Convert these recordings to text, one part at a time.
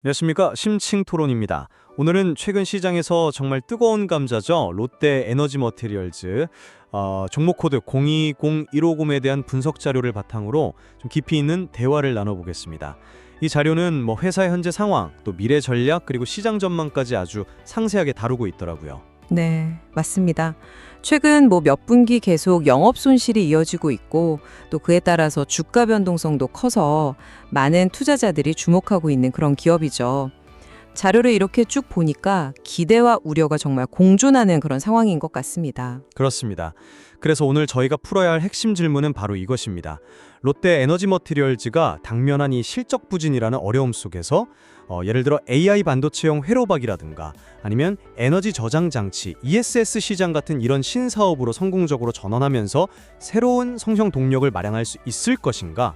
안녕하십니까, 심층토론입니다. 오늘은 최근 시장에서 정말 뜨거운 감자죠. 롯데 에너지 머티리얼즈 종목 코드 020150에 대한 분석 자료를 바탕으로 좀 깊이 있는 대화를 나눠보겠습니다. 이 자료는 회사의 현재 상황, 또 미래 전략, 그리고 시장 전망까지 아주 상세하게 다루고 있더라고요. 네, 맞습니다. 최근 몇 분기 계속 영업 손실이 이어지고 있고 또 그에 따라서 주가 변동성도 커서 많은 투자자들이 주목하고 있는 그런 기업이죠. 자료를 이렇게 쭉 보니까 기대와 우려가 정말 공존하는 그런 상황인 것 같습니다. 그렇습니다. 그래서 오늘 저희가 풀어야 할 핵심 질문은 바로 이것입니다. 롯데 에너지 머티리얼즈가 당면한 이 실적 부진이라는 어려움 속에서 예를 들어 AI 반도체용 회로박이라든가 아니면 에너지 저장 장치, ESS 시장 같은 이런 신사업으로 성공적으로 전환하면서 새로운 성장 동력을 마련할 수 있을 것인가?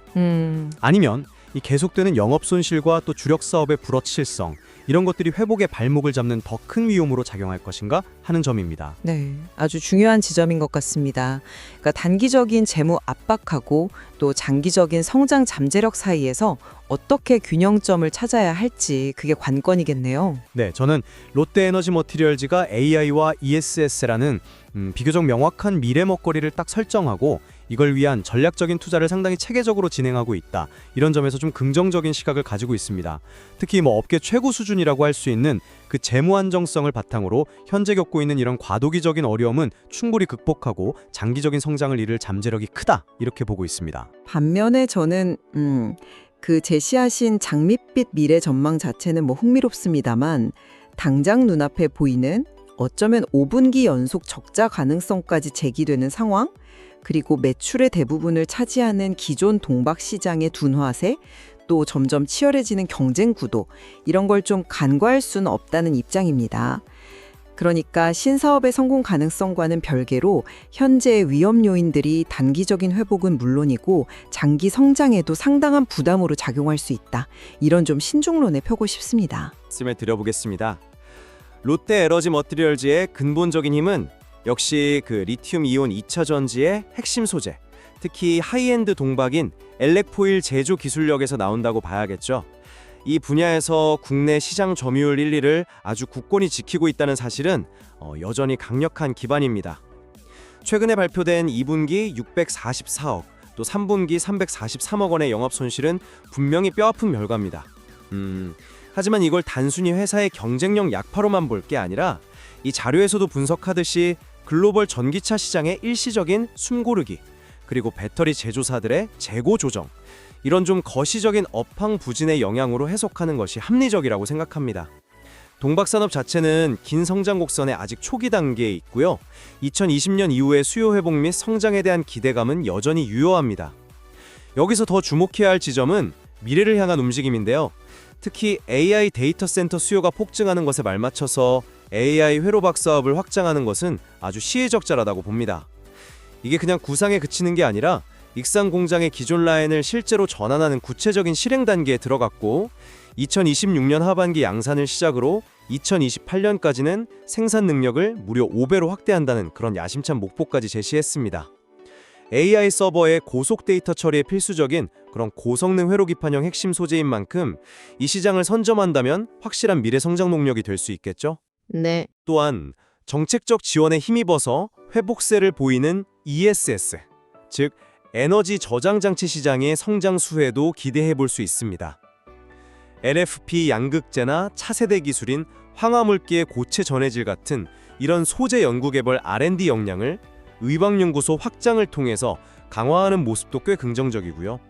아니면 이 계속되는 영업 손실과 또 주력 사업의 불확실성, 이런 것들이 회복의 발목을 잡는 더 큰 위험으로 작용할 것인가 하는 점입니다. 네, 아주 중요한 지점인 것 같습니다. 그러니까 단기적인 재무 압박하고 또 장기적인 성장 잠재력 사이에서 어떻게 균형점을 찾아야 할지 그게 관건이겠네요. 네, 저는 롯데 에너지 머티리얼즈가 AI와 ESS라는 비교적 명확한 미래 먹거리를 딱 설정하고 이걸 위한 전략적인 투자를 상당히 체계적으로 진행하고 있다. 이런 점에서 좀 긍정적인 시각을 가지고 있습니다. 특히 업계 최고 수준이라고 할 수 있는 그 재무 안정성을 바탕으로 현재 겪고 있는 이런 과도기적인 어려움은 충분히 극복하고 장기적인 성장을 이룰 잠재력이 크다. 이렇게 보고 있습니다. 반면에 저는 그 제시하신 장밋빛 미래 전망 자체는 흥미롭습니다만 당장 눈앞에 보이는 어쩌면 5분기 연속 적자 가능성까지 제기되는 상황, 그리고 매출의 대부분을 차지하는 기존 동박 시장의 둔화세, 또 점점 치열해지는 경쟁 구도, 이런 걸 좀 간과할 수는 없다는 입장입니다. 그러니까 신사업의 성공 가능성과는 별개로 현재의 위험 요인들이 단기적인 회복은 물론이고 장기 성장에도 상당한 부담으로 작용할 수 있다. 이런 좀 신중론에 펴고 싶습니다. 말씀을 드려보겠습니다. 롯데 에너지 머티리얼즈의 근본적인 힘은 역시 그 리튬 이온 2차 전지의 핵심 소재, 특히 하이엔드 동박인 엘렉포일 제조 기술력에서 나온다고 봐야겠죠. 이 분야에서 국내 시장 점유율 1위를 아주 굳건히 지키고 있다는 사실은 여전히 강력한 기반입니다. 최근에 발표된 2분기 644억, 또 3분기 343억 원의 영업 손실은 분명히 뼈아픈 결과입니다. 하지만 이걸 단순히 회사의 경쟁력 약화로만 볼 게 아니라 이 자료에서도 분석하듯이 글로벌 전기차 시장의 일시적인 숨고르기, 그리고 배터리 제조사들의 재고 조정, 이런 좀 거시적인 업황 부진의 영향으로 해석하는 것이 합리적이라고 생각합니다. 동박산업 자체는 긴 성장 곡선의 아직 초기 단계에 있고요. 2020년 이후의 수요 회복 및 성장에 대한 기대감은 여전히 유효합니다. 여기서 더 주목해야 할 지점은 미래를 향한 움직임인데요. 특히 AI 데이터 센터 수요가 폭증하는 것에 말맞춰서 AI 회로박 사업을 확장하는 것은 아주 시의적절하다고 봅니다. 이게 그냥 구상에 그치는 게 아니라 익산 공장의 기존 라인을 실제로 전환하는 구체적인 실행 단계에 들어갔고 2026년 하반기 양산을 시작으로 2028년까지는 생산 능력을 무려 5배로 확대한다는 그런 야심찬 목표까지 제시했습니다. AI 서버의 고속 데이터 처리에 필수적인 그런 고성능 회로 기판형 핵심 소재인 만큼 이 시장을 선점한다면 확실한 미래 성장 동력이 될 수 있겠죠. 네. 또한 정책적 지원에 힘입어서 회복세를 보이는 ESS, 즉 에너지 저장 장치 시장의 성장 수혜도 기대해 볼 수 있습니다. LFP 양극재나 차세대 기술인 황화물기의 고체 전해질 같은 이런 소재 연구 개발 R&D 역량을 의방연구소 확장을 통해서 강화하는 모습도 꽤 긍정적이고요.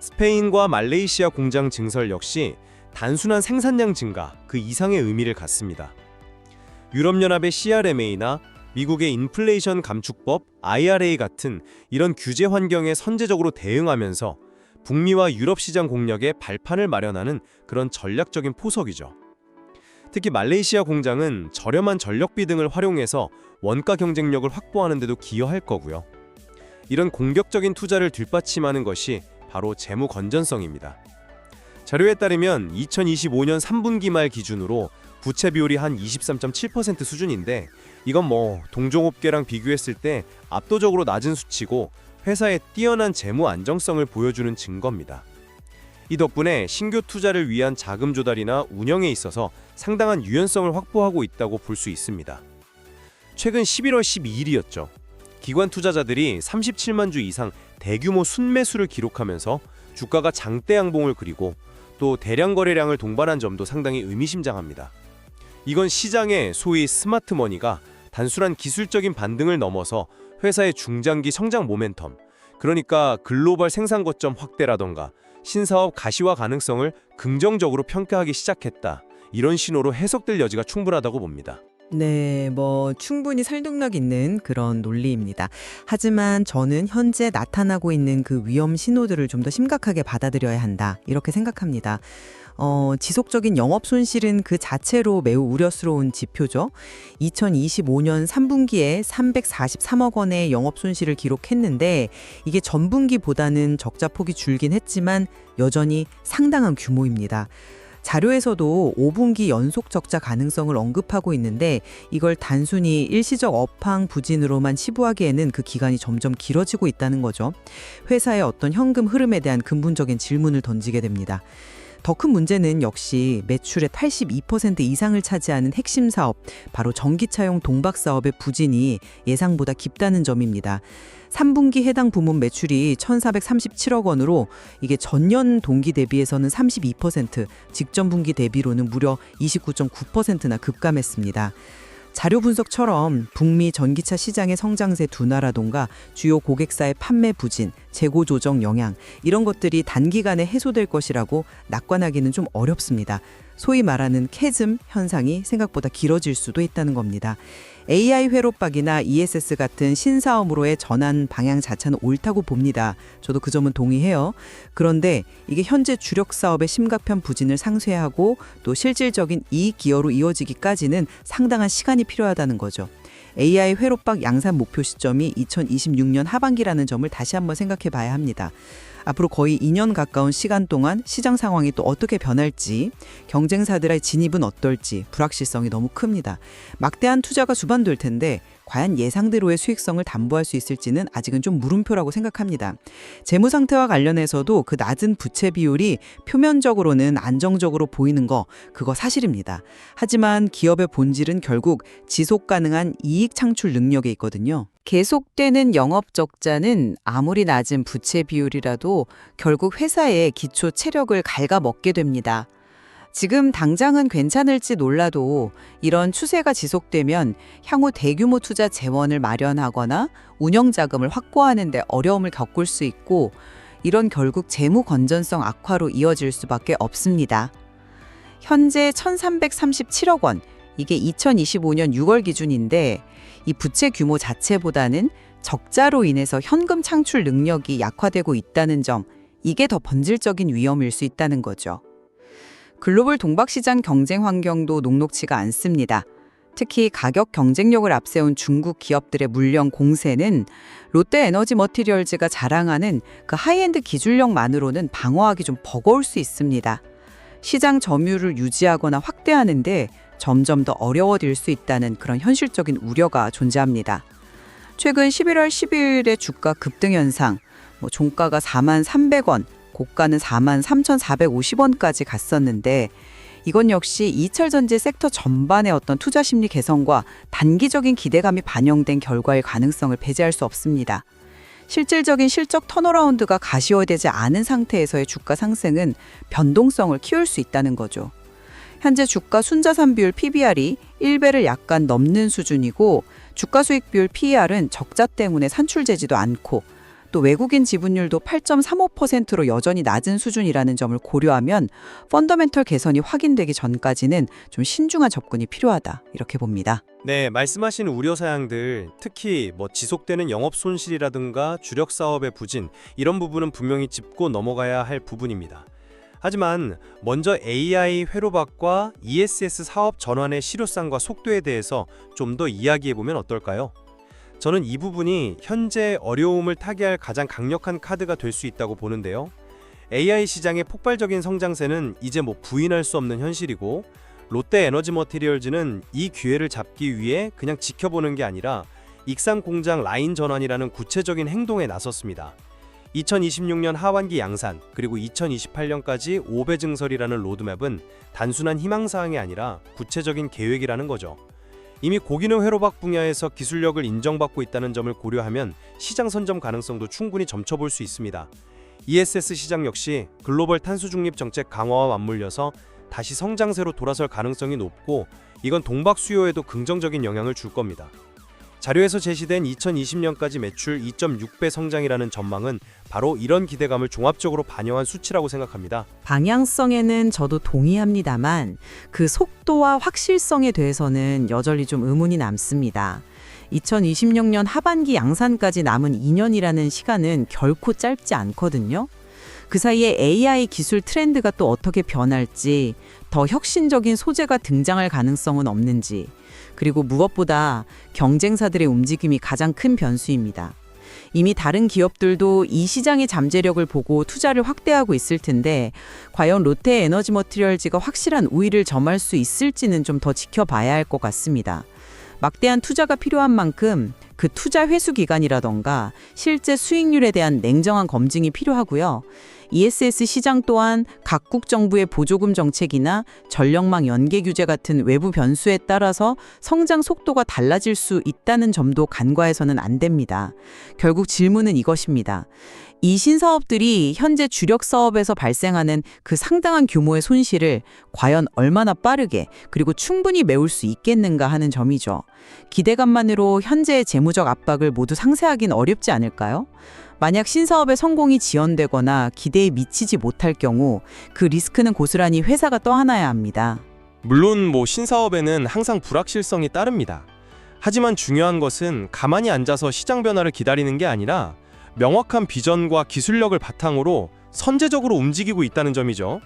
스페인과 말레이시아 공장 증설 역시 단순한 생산량 증가 그 이상의 의미를 갖습니다. 유럽연합의 CRMA나 미국의 인플레이션 감축법 IRA 같은 이런 규제 환경에 선제적으로 대응하면서 북미와 유럽 시장 공략에 발판을 마련하는 그런 전략적인 포석이죠. 특히 말레이시아 공장은 저렴한 전력비 등을 활용해서 원가 경쟁력을 확보하는 데도 기여할 거고요. 이런 공격적인 투자를 뒷받침하는 것이 바로 재무 건전성입니다. 자료에 따르면 2025년 3분기 말 기준으로 부채 비율이 한 23.7% 수준인데 이건 동종업계랑 비교했을 때 압도적으로 낮은 수치고 회사의 뛰어난 재무 안정성을 보여주는 증거입니다. 이 덕분에 신규 투자를 위한 자금 조달이나 운영에 있어서 상당한 유연성을 확보하고 있다고 볼 수 있습니다. 최근 11월 12일이었죠. 기관 투자자들이 37만 주 이상 대규모 순매수를 기록하면서 주가가 장대 양봉을 그리고 또 대량 거래량을 동반한 점도 상당히 의미심장합니다. 이건 시장의 소위 스마트 머니가 단순한 기술적인 반등을 넘어서 회사의 중장기 성장 모멘텀, 그러니까 글로벌 생산 거점 확대라던가 신사업 가시화 가능성을 긍정적으로 평가하기 시작했다. 이런 신호로 해석될 여지가 충분하다고 봅니다. 네, 충분히 설득력 있는 그런 논리입니다. 하지만 저는 현재 나타나고 있는 그 위험 신호들을 좀 더 심각하게 받아들여야 한다. 이렇게 생각합니다. 지속적인 영업 손실은 그 자체로 매우 우려스러운 지표죠. 2025년 3분기에 343억 원의 영업 손실을 기록했는데 이게 전분기보다는 적자 폭이 줄긴 했지만 여전히 상당한 규모입니다. 자료에서도 5분기 연속 적자 가능성을 언급하고 있는데 이걸 단순히 일시적 업황 부진으로만 치부하기에는 그 기간이 점점 길어지고 있다는 거죠. 회사의 어떤 현금 흐름에 대한 근본적인 질문을 던지게 됩니다. 더 큰 문제는 역시 매출의 82% 이상을 차지하는 핵심 사업, 바로 전기차용 동박 사업의 부진이 예상보다 깊다는 점입니다. 3분기 해당 부문 매출이 1,437억 원으로 이게 전년 동기 대비해서는 32%, 직전 분기 대비로는 무려 29.9%나 급감했습니다. 자료 분석처럼 북미 전기차 시장의 성장세 둔화라던가 주요 고객사의 판매 부진, 재고 조정 영향 이런 것들이 단기간에 해소될 것이라고 낙관하기는 좀 어렵습니다. 소위 말하는 캐즘 현상이 생각보다 길어질 수도 있다는 겁니다. AI 회로박이나 ESS 같은 신사업으로의 전환 방향 자체는 옳다고 봅니다. 저도 그 점은 동의해요. 그런데 이게 현재 주력 사업의 심각한 부진을 상쇄하고 또 실질적인 이익 기여로 이어지기까지는 상당한 시간이 필요하다는 거죠. AI 회로박 양산 목표 시점이 2026년 하반기라는 점을 다시 한번 생각해 봐야 합니다. 앞으로 거의 2년 가까운 시간 동안 시장 상황이 또 어떻게 변할지, 경쟁사들의 진입은 어떨지 불확실성이 너무 큽니다. 막대한 투자가 주반될 텐데 과연 예상대로의 수익성을 담보할 수 있을지는 아직은 좀 물음표라고 생각합니다. 재무 상태와 관련해서도 그 낮은 부채 비율이 표면적으로는 안정적으로 보이는 거, 그거 사실입니다. 하지만 기업의 본질은 결국 지속 가능한 이익 창출 능력에 있거든요. 계속되는 영업 적자는 아무리 낮은 부채 비율이라도 결국 회사의 기초 체력을 갉아먹게 됩니다. 지금 당장은 괜찮을지 놀라도 이런 추세가 지속되면 향후 대규모 투자 재원을 마련하거나 운영 자금을 확보하는 데 어려움을 겪을 수 있고 이런 결국 재무 건전성 악화로 이어질 수밖에 없습니다. 현재 1,337억 원, 이게 2025년 6월 기준인데 이 부채 규모 자체보다는 적자로 인해서 현금 창출 능력이 약화되고 있다는 점, 이게 더 본질적인 위험일 수 있다는 거죠. 글로벌 동박시장 경쟁 환경도 녹록치가 않습니다. 특히 가격 경쟁력을 앞세운 중국 기업들의 물량 공세는 롯데 에너지 머티리얼즈가 자랑하는 그 하이엔드 기술력만으로는 방어하기 좀 버거울 수 있습니다. 시장 점유율을 유지하거나 확대하는데 점점 더 어려워질 수 있다는 그런 현실적인 우려가 존재합니다. 최근 11월 12일의 주가 급등 현상, 종가가 43,300원, 고가는 43,450원까지 갔었는데 이건 역시 이철전지 섹터 전반의 어떤 투자 심리 개선과 단기적인 기대감이 반영된 결과일 가능성을 배제할 수 없습니다. 실질적인 실적 턴어라운드가 가시화되지 않은 상태에서의 주가 상승은 변동성을 키울 수 있다는 거죠. 현재 주가 순자산 비율 PBR이 1배를 약간 넘는 수준이고 주가 수익 비율 PER은 적자 때문에 산출되지도 않고 또 외국인 지분율도 8.35%로 여전히 낮은 수준이라는 점을 고려하면 펀더멘털 개선이 확인되기 전까지는 좀 신중한 접근이 필요하다 이렇게 봅니다. 네, 말씀하신 우려사항들, 특히 지속되는 영업 손실이라든가 주력 사업의 부진, 이런 부분은 분명히 짚고 넘어가야 할 부분입니다. 하지만 먼저 AI 회로박과 ESS 사업 전환의 실효성과 속도에 대해서 좀 더 이야기해보면 어떨까요? 저는 이 부분이 현재 어려움을 타개할 가장 강력한 카드가 될 수 있다고 보는데요. AI 시장의 폭발적인 성장세는 이제 부인할 수 없는 현실이고 롯데 에너지 머티리얼즈는 이 기회를 잡기 위해 그냥 지켜보는 게 아니라 익산 공장 라인 전환이라는 구체적인 행동에 나섰습니다. 2026년 하반기 양산, 그리고 2028년까지 5배 증설이라는 로드맵은 단순한 희망사항이 아니라 구체적인 계획이라는 거죠. 이미 고기능 회로박 분야에서 기술력을 인정받고 있다는 점을 고려하면 시장 선점 가능성도 충분히 점쳐볼 수 있습니다. ESS 시장 역시 글로벌 탄소 중립 정책 강화와 맞물려서 다시 성장세로 돌아설 가능성이 높고, 이건 동박 수요에도 긍정적인 영향을 줄 겁니다. 자료에서 제시된 2020년까지 매출 2.6배 성장이라는 전망은 바로 이런 기대감을 종합적으로 반영한 수치라고 생각합니다. 방향성에는 저도 동의합니다만 그 속도와 확실성에 대해서는 여전히 좀 의문이 남습니다. 2026년 하반기 양산까지 남은 2년이라는 시간은 결코 짧지 않거든요. 그 사이에 AI 기술 트렌드가 또 어떻게 변할지, 더 혁신적인 소재가 등장할 가능성은 없는지, 그리고 무엇보다 경쟁사들의 움직임이 가장 큰 변수입니다. 이미 다른 기업들도 이 시장의 잠재력을 보고 투자를 확대하고 있을 텐데, 과연 롯데 에너지 머티리얼즈가 확실한 우위를 점할 수 있을지는 좀 더 지켜봐야 할 것 같습니다. 막대한 투자가 필요한 만큼 그 투자 회수 기간이라던가 실제 수익률에 대한 냉정한 검증이 필요하고요. ESS 시장 또한 각국 정부의 보조금 정책이나 전력망 연계 규제 같은 외부 변수에 따라서 성장 속도가 달라질 수 있다는 점도 간과해서는 안 됩니다. 결국 질문은 이것입니다. 이 신사업들이 현재 주력 사업에서 발생하는 그 상당한 규모의 손실을 과연 얼마나 빠르게 그리고 충분히 메울 수 있겠는가 하는 점이죠. 기대감만으로 현재의 재무적 압박을 모두 상쇄하긴 어렵지 않을까요? 만약 신사업의 성공이 지연되거나 기대에 미치지 못할 경우 그 리스크는 고스란히 회사가 떠안아야 합니다. 물론 신사업에는 항상 불확실성이 따릅니다. 하지만 중요한 것은 가만히 앉아서 시장 변화를 기다리는 게 아니라 명확한 비전과 기술력을 바탕으로 선제적으로 움직이고 있다는 점이죠.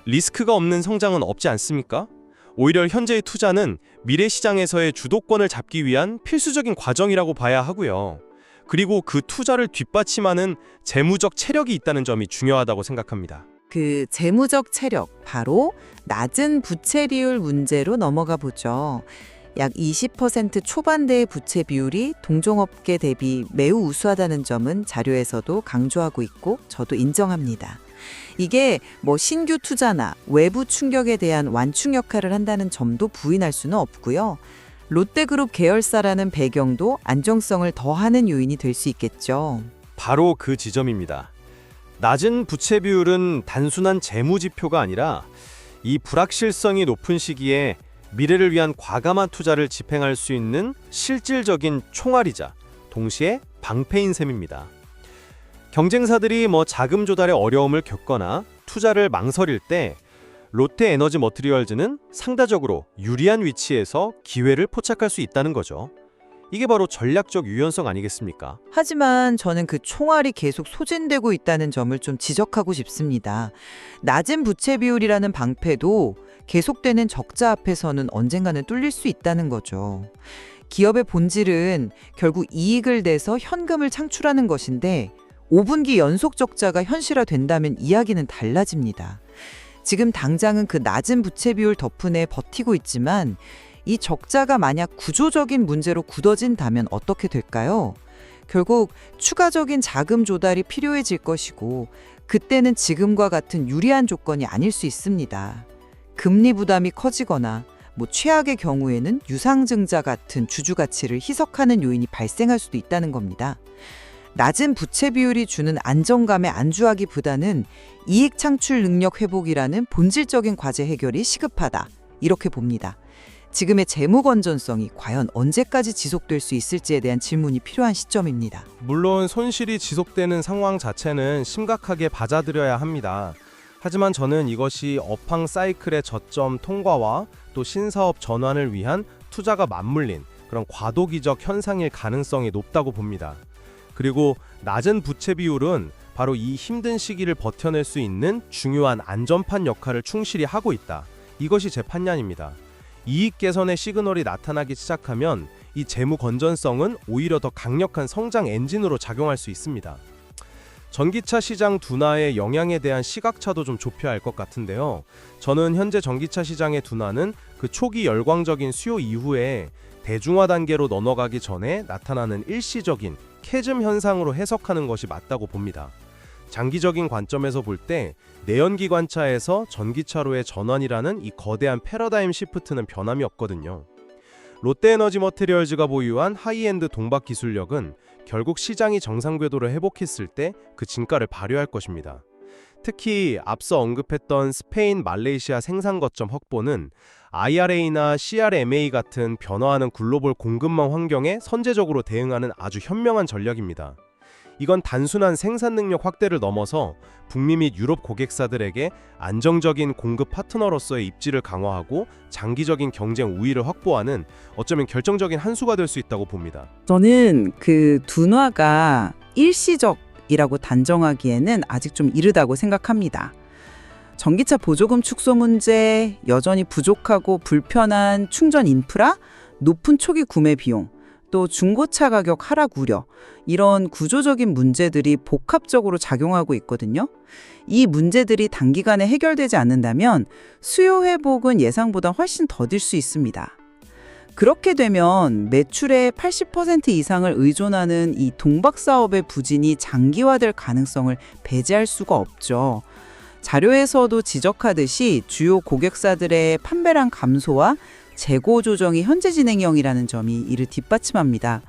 리스크가 없는 성장은 없지 않습니까? 오히려 현재의 투자는 미래 시장에서의 주도권을 잡기 위한 필수적인 과정이라고 봐야 하고요. 그리고 그 투자를 뒷받침하는 재무적 체력이 있다는 점이 중요하다고 생각합니다. 그 재무적 체력, 바로 낮은 부채비율 문제로 넘어가 보죠. 약 20% 초반대의 부채 비율이 동종업계 대비 매우 우수하다는 점은 자료에서도 강조하고 있고 저도 인정합니다. 이게 신규 투자나 외부 충격에 대한 완충 역할을 한다는 점도 부인할 수는 없고요. 롯데그룹 계열사라는 배경도 안정성을 더하는 요인이 될 수 있겠죠. 바로 그 지점입니다. 낮은 부채 비율은 단순한 재무 지표가 아니라 이 불확실성이 높은 시기에 미래를 위한 과감한 투자를 집행할 수 있는 실질적인 총알이자 동시에 방패인 셈입니다. 경쟁사들이 자금 조달에 어려움을 겪거나 투자를 망설일 때 롯데 에너지 머티리얼즈는 상대적으로 유리한 위치에서 기회를 포착할 수 있다는 거죠. 이게 바로 전략적 유연성 아니겠습니까? 하지만 저는 그 총알이 계속 소진되고 있다는 점을 좀 지적하고 싶습니다. 낮은 부채 비율이라는 방패도 계속되는 적자 앞에서는 언젠가는 뚫릴 수 있다는 거죠. 기업의 본질은 결국 이익을 내서 현금을 창출하는 것인데 5분기 연속 적자가 현실화된다면 이야기는 달라집니다. 지금 당장은 그 낮은 부채 비율 덕분에 버티고 있지만 이 적자가 만약 구조적인 문제로 굳어진다면 어떻게 될까요? 결국 추가적인 자금 조달이 필요해질 것이고 그때는 지금과 같은 유리한 조건이 아닐 수 있습니다. 금리 부담이 커지거나 최악의 경우에는 유상증자 같은 주주 가치를 희석하는 요인이 발생할 수도 있다는 겁니다. 낮은 부채 비율이 주는 안정감에 안주하기보다는 이익 창출 능력 회복이라는 본질적인 과제 해결이 시급하다, 이렇게 봅니다. 지금의 재무 건전성이 과연 언제까지 지속될 수 있을지에 대한 질문이 필요한 시점입니다. 물론 손실이 지속되는 상황 자체는 심각하게 받아들여야 합니다. 하지만 저는 이것이 업황 사이클의 저점 통과와 또 신사업 전환을 위한 투자가 맞물린 그런 과도기적 현상일 가능성이 높다고 봅니다. 그리고 낮은 부채 비율은 바로 이 힘든 시기를 버텨낼 수 있는 중요한 안전판 역할을 충실히 하고 있다. 이것이 제 판단입니다. 이익 개선의 시그널이 나타나기 시작하면 이 재무 건전성은 오히려 더 강력한 성장 엔진으로 작용할 수 있습니다. 전기차 시장 둔화의 영향에 대한 시각차도 좀 좁혀야 할 것 같은데요. 저는 현재 전기차 시장의 둔화는 그 초기 열광적인 수요 이후에 대중화 단계로 넘어가기 전에 나타나는 일시적인 캐즘 현상으로 해석하는 것이 맞다고 봅니다. 장기적인 관점에서 볼 때 내연기관차에서 전기차로의 전환이라는 이 거대한 패러다임 시프트는 변함이 없거든요. 롯데에너지 머티리얼즈가 보유한 하이엔드 동박 기술력은 결국 시장이 정상 궤도를 회복했을 때 그 진가를 발휘할 것입니다. 특히 앞서 언급했던 스페인, 말레이시아 생산 거점 확보는 IRA나 CRMA 같은 변화하는 글로벌 공급망 환경에 선제적으로 대응하는 아주 현명한 전략입니다. 이건 단순한 생산 능력 확대를 넘어서 북미 및 유럽 고객사들에게 안정적인 공급 파트너로서의 입지를 강화하고 장기적인 경쟁 우위를 확보하는 어쩌면 결정적인 한 수가 될 수 있다고 봅니다. 저는 그 둔화가 일시적이라고 단정하기에는 아직 좀 이르다고 생각합니다. 전기차 보조금 축소 문제, 여전히 부족하고 불편한 충전 인프라, 높은 초기 구매 비용, 또 중고차 가격 하락 우려, 이런 구조적인 문제들이 복합적으로 작용하고 있거든요. 이 문제들이 단기간에 해결되지 않는다면 수요 회복은 예상보다 훨씬 더딜 수 있습니다. 그렇게 되면 매출의 80% 이상을 의존하는 이 동박 사업의 부진이 장기화될 가능성을 배제할 수가 없죠. 자료에서도 지적하듯이 주요 고객사들의 판매량 감소와 재고 조정이 현재 진행형이라는 점이 이를 뒷받침합니다.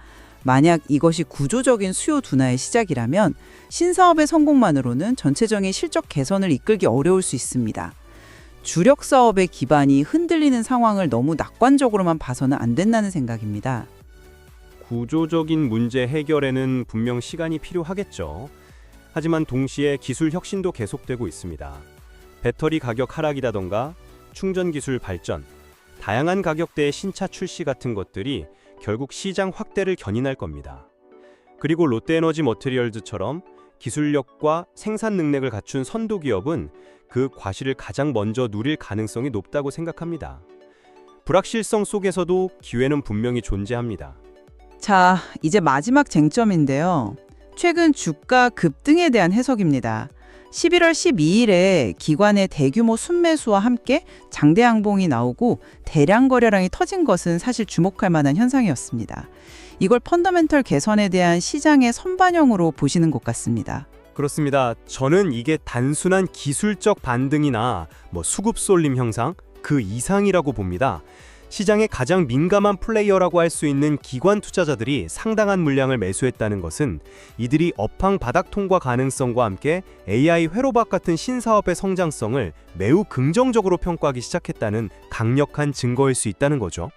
만약 이것이 구조적인 수요 둔화의 시작이라면 신사업의 성공만으로는 전체적인 실적 개선을 이끌기 어려울 수 있습니다. 주력 사업의 기반이 흔들리는 상황을 너무 낙관적으로만 봐서는 안 된다는 생각입니다. 구조적인 문제 해결에는 분명 시간이 필요하겠죠. 하지만 동시에 기술 혁신도 계속되고 있습니다. 배터리 가격 하락이라던가 충전 기술 발전, 다양한 가격대의 신차 출시 같은 것들이 결국 시장 확대를 견인할 겁니다. 그리고 롯데에너지 머티리얼즈처럼 기술력과 생산 능력을 갖춘 선도 기업은 그 과실을 가장 먼저 누릴 가능성이 높다고 생각합니다. 불확실성 속에서도 기회는 분명히 존재합니다. 자, 이제 마지막 쟁점인데요. 최근 주가 급등에 대한 해석입니다. 11월 12일에 기관의 대규모 순매수와 함께 장대 양봉이 나오고 대량 거래량이 터진 것은 사실 주목할 만한 현상이었습니다. 이걸 펀더멘털 개선에 대한 시장의 선반영으로 보시는 것 같습니다. 그렇습니다. 저는 이게 단순한 기술적 반등이나 수급 쏠림 현상 그 이상이라고 봅니다. 시장의 가장 민감한 플레이어라고 할 수 있는 기관 투자자들이 상당한 물량을 매수했다는 것은 이들이 업황 바닥 통과 가능성과 함께 AI 회로박 같은 신사업의 성장성을 매우 긍정적으로 평가하기 시작했다는 강력한 증거일 수 있다는 거죠.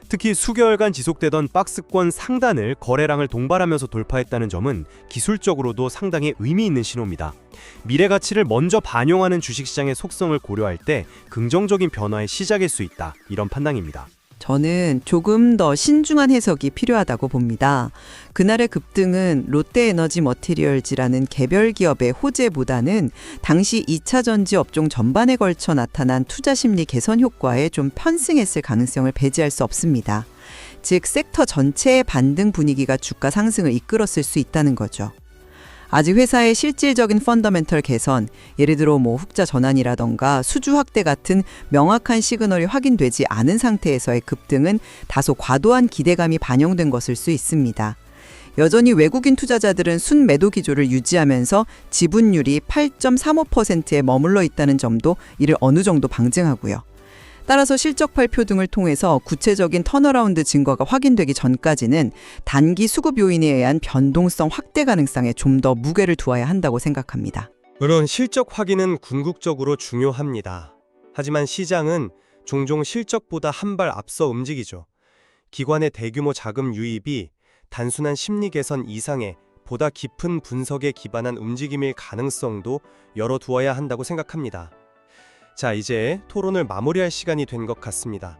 특히 수개월간 지속되던 박스권 상단을 거래량을 동반하면서 돌파했다는 점은 기술적으로도 상당히 의미 있는 신호입니다. 미래 가치를 먼저 반영하는 주식시장의 속성을 고려할 때 긍정적인 변화의 시작일 수 있다. 이런 판단입니다. 저는 조금 더 신중한 해석이 필요하다고 봅니다. 그날의 급등은 롯데에너지 머티리얼즈라는 개별 기업의 호재보다는 당시 2차 전지 업종 전반에 걸쳐 나타난 투자 심리 개선 효과에 좀 편승했을 가능성을 배제할 수 없습니다. 즉 섹터 전체의 반등 분위기가 주가 상승을 이끌었을 수 있다는 거죠. 아직 회사의 실질적인 펀더멘털 개선, 예를 들어 흑자 전환이라던가 수주 확대 같은 명확한 시그널이 확인되지 않은 상태에서의 급등은 다소 과도한 기대감이 반영된 것일 수 있습니다. 여전히 외국인 투자자들은 순매도 기조를 유지하면서 지분율이 8.35%에 머물러 있다는 점도 이를 어느 정도 방증하고요. 따라서 실적 발표 등을 통해서 구체적인 턴어라운드 증거가 확인되기 전까지는 단기 수급 요인에 의한 변동성 확대 가능성에 좀 더 무게를 두어야 한다고 생각합니다. 물론 실적 확인은 궁극적으로 중요합니다. 하지만 시장은 종종 실적보다 한 발 앞서 움직이죠. 기관의 대규모 자금 유입이 단순한 심리 개선 이상의 보다 깊은 분석에 기반한 움직임일 가능성도 열어두어야 한다고 생각합니다. 자, 이제 토론을 마무리할 시간이 된 것 같습니다.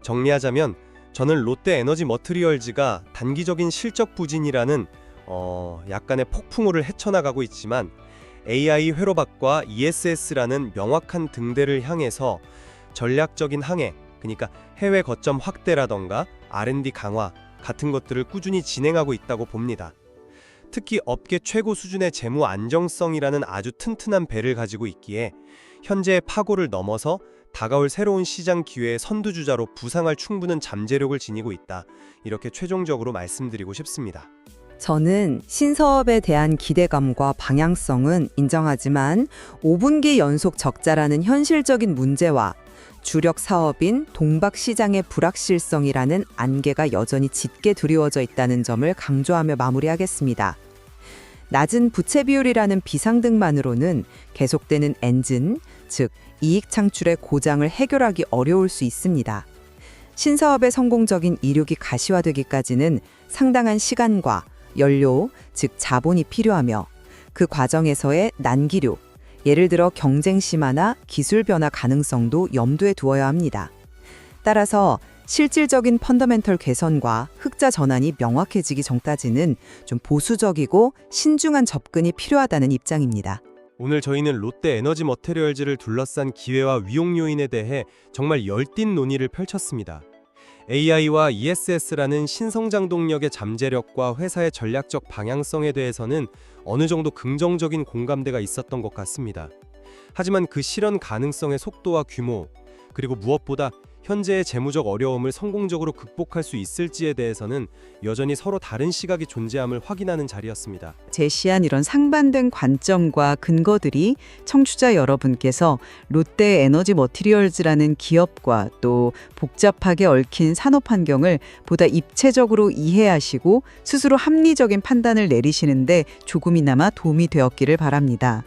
정리하자면 저는 롯데에너지 머티리얼즈가 단기적인 실적 부진이라는 약간의 폭풍우를 헤쳐나가고 있지만 AI 회로박과 ESS라는 명확한 등대를 향해서 전략적인 항해, 그러니까 해외 거점 확대라던가 R&D 강화 같은 것들을 꾸준히 진행하고 있다고 봅니다. 특히 업계 최고 수준의 재무 안정성이라는 아주 튼튼한 배를 가지고 있기에 현재의 파고를 넘어서 다가올 새로운 시장 기회의 선두주자로 부상할 충분한 잠재력을 지니고 있다. 이렇게 최종적으로 말씀드리고 싶습니다. 저는 신사업에 대한 기대감과 방향성은 인정하지만 5분기 연속 적자라는 현실적인 문제와 주력 사업인 동박 시장의 불확실성이라는 안개가 여전히 짙게 드리워져 있다는 점을 강조하며 마무리하겠습니다. 낮은 부채 비율이라는 비상등만으로는 계속되는 엔진, 즉 이익 창출의 고장을 해결하기 어려울 수 있습니다. 신사업의 성공적인 이륙이 가시화되기까지는 상당한 시간과 연료, 즉 자본이 필요하며 그 과정에서의 난기류, 예를 들어 경쟁 심화나 기술 변화 가능성도 염두에 두어야 합니다. 따라서 실질적인 펀더멘털 개선과 흑자 전환이 명확해지기 전까지는 좀 보수적이고 신중한 접근이 필요하다는 입장입니다. 오늘 저희는 롯데 에너지 머테리얼즈를 둘러싼 기회와 위용 요인에 대해 정말 열띤 논의를 펼쳤습니다. AI와 ESS라는 신성장 동력의 잠재력과 회사의 전략적 방향성에 대해서는 어느 정도 긍정적인 공감대가 있었던 것 같습니다. 하지만 그 실현 가능성의 속도와 규모, 그리고 무엇보다 현재의 재무적 어려움을 성공적으로 극복할 수 있을지에 대해서는 여전히 서로 다른 시각이 존재함을 확인하는 자리였습니다. 제시한 이런 상반된 관점과 근거들이 청취자 여러분께서 롯데 에너지 머티리얼즈라는 기업과 또 복잡하게 얽힌 산업 환경을 보다 입체적으로 이해하시고 스스로 합리적인 판단을 내리시는데 조금이나마 도움이 되었기를 바랍니다.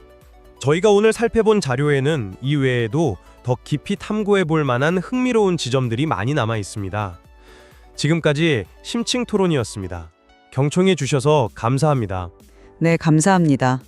저희가 오늘 살펴본 자료에는 이 외에도 더 깊이 탐구해 볼 만한 흥미로운 지점들이 많이 남아 있습니다. 지금까지 심층 토론이었습니다. 경청해 주셔서 감사합니다. 네, 감사합니다.